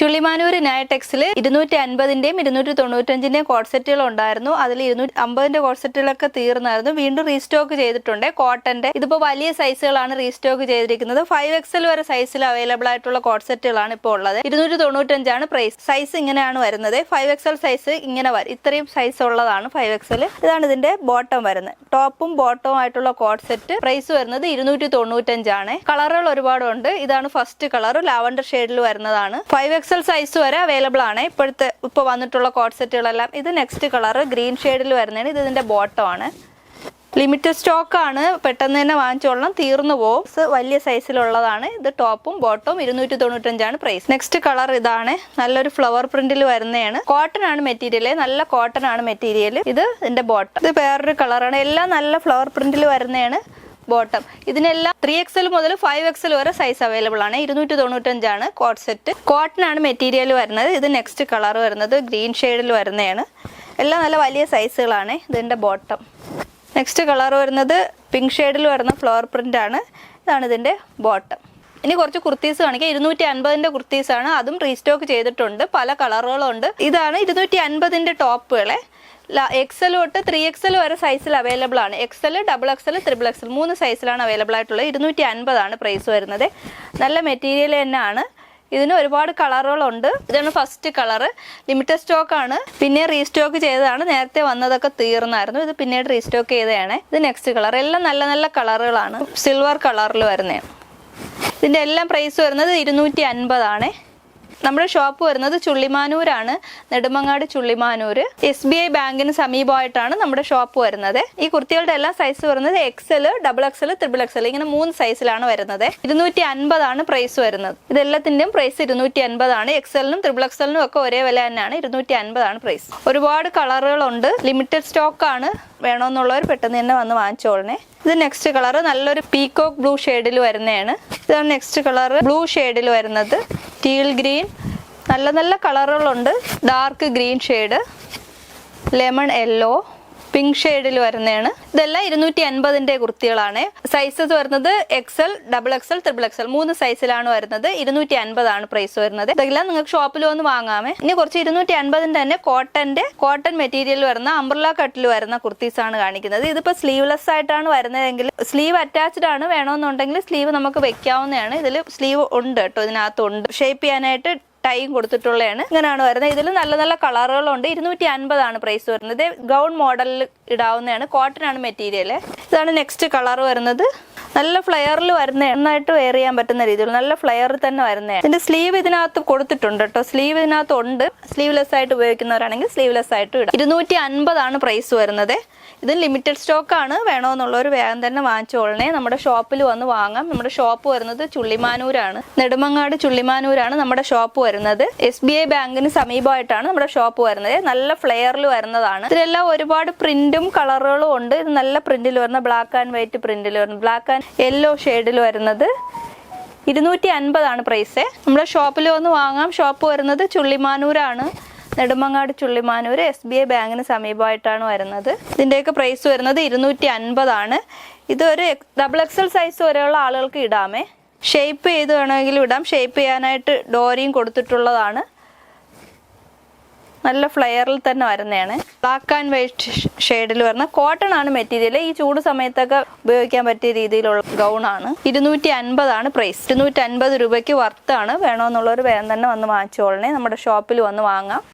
Chullimanoor നയടെക്സിൽ 250ന്റെയും 295ന്റെയും code സെറ്റുകൾ ഉണ്ടായിരുന്നു. അതിൽ 250ന്റെ കോഡ് സെറ്റുകളൊക്കെ തീർന്നായിരുന്നു. വീണ്ടും റീസ്റ്റോക്ക് ചെയ്തിട്ടുണ്ട്. കോട്ടന്റെ ഇതിപ്പോ വലിയ സൈസുകളാണ് റീസ്റ്റോക്ക് ചെയ്തിരിക്കുന്നത്. 5XL വരെ സൈസിൽ അവൈലബിൾ ആയിട്ടുള്ള കോഡ് സെറ്റുകളാണ് ഇപ്പോൾ ഉള്ളത്. 295 പ്രൈസ്. സൈസ് ഇങ്ങനെയാണ് വരുന്നത്. 5XL സൈസ് ഇങ്ങനെ വരും. ഇത്രയും സൈസ് ഉള്ളതാണ് 5XL. ഇതാണ് ഇതിന്റെ ബോട്ടം വരുന്നത്. ടോപ്പും ബോട്ടവും ആയിട്ടുള്ള കോഡ് സെറ്റ് പ്രൈസ് വരുന്നത് 295 കളറുകൾ ഒരുപാടുണ്ട്. ഇതാണ് ഫസ്റ്റ് കളർ, ലാവൻഡർ ഷെയ്ഡിൽ വരുന്നതാണ്. 5XL സൈസ് വരെ അവൈലബിൾ ആണ് ഇപ്പോൾ വന്നിട്ടുള്ള കോഡ് സെറ്റുകളെല്ലാം. ഇത് നെക്സ്റ്റ് കളർ ഗ്രീൻ ഷെയ്ഡിൽ വരുന്നതാണ്. ഇത് ഇതിന്റെ ബോട്ടം ആണ്. ലിമിറ്റഡ് സ്റ്റോക്ക് ആണ്, പെട്ടെന്ന് തന്നെ വാങ്ങിച്ചോളണം, തീർന്നു പോകും. വലിയ സൈസിലുള്ളതാണ്. ഇത് ടോപ്പും ബോട്ടവും 295 പ്രൈസ്. നെക്സ്റ്റ് കളർ ഇതാണ്. നല്ലൊരു ഫ്ലവർ പ്രിന്റിൽ വരുന്നതാണ്. കോട്ടൺ ആണ് മെറ്റീരിയൽ, നല്ല കോട്ടൺ ആണ് മെറ്റീരിയൽ. ഇത് ഇതിന്റെ ബോട്ടം. ഇത് വേറൊരു കളറാണ്. എല്ലാം നല്ല ഫ്ലവർ പ്രിന്റിൽ വരുന്നതാണ് ബോട്ടം. ഇതിനെല്ലാം 3XL മുതൽ 5XL വരെ സൈസ് അവൈലബിൾ ആണ്. 295 കോഡ് സെറ്റ്. കോട്ടൺ ആണ് മെറ്റീരിയൽ വരുന്നത്. ഇത് നെക്സ്റ്റ് കളർ വരുന്നത് ഗ്രീൻ ഷെയ്ഡിൽ വരുന്നതാണ്. എല്ലാം നല്ല വലിയ സൈസുകളാണ്. ഇതിന്റെ ബോട്ടം. നെക്സ്റ്റ് കളർ വരുന്നത് പിങ്ക് ഷെയ്ഡിൽ വരുന്ന ഫ്ലവർ പ്രിന്റ് ആണ്. ഇതാണ് ഇതിന്റെ ബോട്ടം. ഇനി കുറച്ച് കുർത്തീസ് കാണിക്കാം. 250ന്റെ കുർത്തീസാണ്. അതും റീസ്റ്റോക്ക് ചെയ്തിട്ടുണ്ട്. പല കളറുകളുണ്ട്. ഇതാണ് 250ന്റെ ടോപ്പുകളെ. XL തൊട്ട് 3XL വരെ സൈസിൽ അവൈലബിൾ ആണ്. XL, XXL, XXL 3 സൈസിലാണ് അവൈലബിൾ ആയിട്ടുള്ളത്. 250 പ്രൈസ് വരുന്നത്. നല്ല മെറ്റീരിയൽ തന്നെയാണ്. ഇതിന് ഒരുപാട് കളറുകളുണ്ട്. ഇതാണ് ഫസ്റ്റ് കളർ. ലിമിറ്റഡ് സ്റ്റോക്ക് ആണ്. പിന്നെ റീസ്റ്റോക്ക് ചെയ്തതാണ്. നേരത്തെ വന്നതൊക്കെ തീർന്നായിരുന്നു. ഇത് പിന്നീട് റീസ്റ്റോക്ക് ചെയ്തതാണ്. ഇത് നെക്സ്റ്റ് കളർ. എല്ലാം നല്ല നല്ല കളറുകളാണ്. സിൽവർ കളറിൽ വരുന്നതാണ്. ഇതിന്റെ എല്ലാം പ്രൈസ് വരുന്നത് 250 നമ്മുടെ ഷോപ്പ് വരുന്നത് ചുള്ളിമാനൂരാണ്, നെടുമങ്ങാട് ചുള്ളിമാനൂർ. SBI ബാങ്കിന് സമീപമായിട്ടാണ് നമ്മുടെ ഷോപ്പ് വരുന്നത്. ഈ കുർത്തികളുടെ എല്ലാ സൈസ് വരുന്നത് XL, XXL, XXL ഇങ്ങനെ 3 സൈസിലാണ് വരുന്നത്. 250 പ്രൈസ് വരുന്നത്. ഇതെല്ലാത്തിന്റെയും പ്രൈസ് 250. XL-നും XXL-നും ഒക്കെ ഒരേ വില തന്നെയാണ്. 250 പ്രൈസ്. ഒരുപാട് കളറുകളുണ്ട്. ലിമിറ്റഡ് സ്റ്റോക്ക് ആണ്. വേണമെന്നുള്ളവർ പെട്ടെന്ന് തന്നെ വന്ന് വാങ്ങിച്ചോളണേ. ഇത് നെക്സ്റ്റ് കളർ നല്ലൊരു പീകോക്ക് ബ്ലൂ ഷെയ്ഡിൽ വരുന്നതാണ്. ഇതാണ് നെക്സ്റ്റ് കളർ ബ്ലൂ ഷെയ്ഡിൽ വരുന്നത്. ടീൽ ഗ്രീൻ, നല്ല നല്ല കളറുകളുണ്ട്. Dark green shade, lemon yellow, pink ഷെയ്ഡിൽ വരുന്നതാണ്. ഇതെല്ലാം 250ന്റെ കുർത്തികളാണ്. സൈസസ് വരുന്നത് XL, XXL, XXL 3 സൈസിലാണ് വരുന്നത്. 250 പ്രൈസ് വരുന്നത്. ഇതെല്ലാം നിങ്ങൾക്ക് ഷോപ്പിൽ വന്ന് വാങ്ങാമേ. ഇനി കുറച്ച് 250ന്റെ തന്നെ കോട്ടൺ മെറ്റീരിയൽ വരുന്ന അംബ്രല കട്ടിൽ വരുന്ന കുർത്തീസ് ആണ് കാണിക്കുന്നത്. ഇതിപ്പോ സ്ലീവ്ലെസ് ആയിട്ടാണ് വരുന്നതെങ്കിൽ സ്ലീവ് അറ്റാച്ച്ഡ് ആണ്. വേണമെന്നുണ്ടെങ്കിൽ സ്ലീവ് നമുക്ക് വെക്കാവുന്നതാണ്. ഇതിൽ സ്ലീവ് ഉണ്ട് കേട്ടോ, ഇതിനകത്തുണ്ട്. ഷേപ്പ് ചെയ്യാനായിട്ട് ടൈം കൊടുത്തിട്ടുള്ളതാണ്. ഇങ്ങനെയാണ് വരുന്നത്. ഇതിൽ നല്ല നല്ല കളറുകളുണ്ട്. 250 പ്രൈസ് വരുന്നത്. ഗൗൺ മോഡലിൽ ഇടാവുന്നതാണ്. കോട്ടൺ ആണ് മെറ്റീരിയൽ. ഇതാണ് നെക്സ്റ്റ് കളർ വരുന്നത്. നല്ല ഫ്ലെയറിൽ വരുന്ന, നന്നായിട്ട് വെയർ ചെയ്യാൻ പറ്റുന്ന രീതിയിൽ നല്ല ഫ്ലെയറിൽ തന്നെ വരുന്നതാണ്. ഇതിന്റെ സ്ലീവ് ഇതിനകത്ത് കൊടുത്തിട്ടുണ്ട് കേട്ടോ. സ്ലീവ് ഇതിനകത്ത് ഉണ്ട്. സ്ലീവ്ലെസ് ആയിട്ട് ഉപയോഗിക്കുന്നവരാണെങ്കിൽ സ്ലീവ്ലെസ് ആയിട്ട് ഇടാം. 250 പ്രൈസ് വരുന്നത്. ഇത് ലിമിറ്റഡ് സ്റ്റോക്ക് ആണ്. വേണമെന്നുള്ളവർ വേഗം തന്നെ വാങ്ങിച്ചോളണേ. നമ്മുടെ ഷോപ്പിൽ വന്ന് വാങ്ങാം. നമ്മുടെ ഷോപ്പ് വരുന്നത് ചുള്ളിമാനൂരാണ്, നെടുമങ്ങാട് ചുള്ളിമാനൂരാണ് നമ്മുടെ ഷോപ്പ് വരുന്നത്. SBI ബാങ്കിന് സമീപമായിട്ടാണ് നമ്മുടെ ഷോപ്പ് വരുന്നത്. നല്ല ഫ്ലെയറിൽ വരുന്നതാണ്. ഇതിലെല്ലാം ഒരുപാട് പ്രിന്റും കളറുകളും ഉണ്ട്. ഇത് നല്ല പ്രിന്റിൽ വരുന്ന ബ്ലാക്ക് ആൻഡ് വൈറ്റ് പ്രിന്റിൽ വരുന്ന, ബ്ലാക്ക് ആൻഡ് യെല്ലോ ഷെയ്ഡിൽ വരുന്നത്. 250 പ്രൈസ്. നമ്മുടെ ഷോപ്പിൽ വന്ന് വാങ്ങാം. ഷോപ്പ് വരുന്നത് ചുള്ളിമാനൂരാണ്, നെടുമങ്ങാട് ചുള്ളിമാനൂർ. SBI ബാങ്കിന് സമീപമായിട്ടാണ് വരുന്നത്. ഇതിന്റെയൊക്കെ പ്രൈസ് വരുന്നത് 250. ഇത് ഒരു XXL സൈസ് വരെയുള്ള ആളുകൾക്ക് ഇടാമേ. ഷേപ്പ് ചെയ്ത് വേണമെങ്കിലും ഇടാം. ഷേപ്പ് ചെയ്യാനായിട്ട് ഡോറിയും കൊടുത്തിട്ടുള്ളതാണ്. നല്ല ഫ്ലെയറിൽ തന്നെ വരുന്നതാണ്. ബ്ലാക്ക് ആൻഡ് വൈറ്റ് ഷെയ്ഡിൽ വരുന്ന കോട്ടൺ ആണ് മെറ്റീരിയൽ. ഈ ചൂട് സമയത്തൊക്കെ ഉപയോഗിക്കാൻ പറ്റിയ രീതിയിലുള്ള ഗൗൺ ആണ്. 250 പ്രൈസ്. 250 രൂപയ്ക്ക് വർത്താണ്. വേണമെന്നുള്ളവർ വേഗം തന്നെ വന്ന് വാങ്ങിച്ചോളണേ. നമ്മുടെ ഷോപ്പിൽ വന്ന് വാങ്ങാം.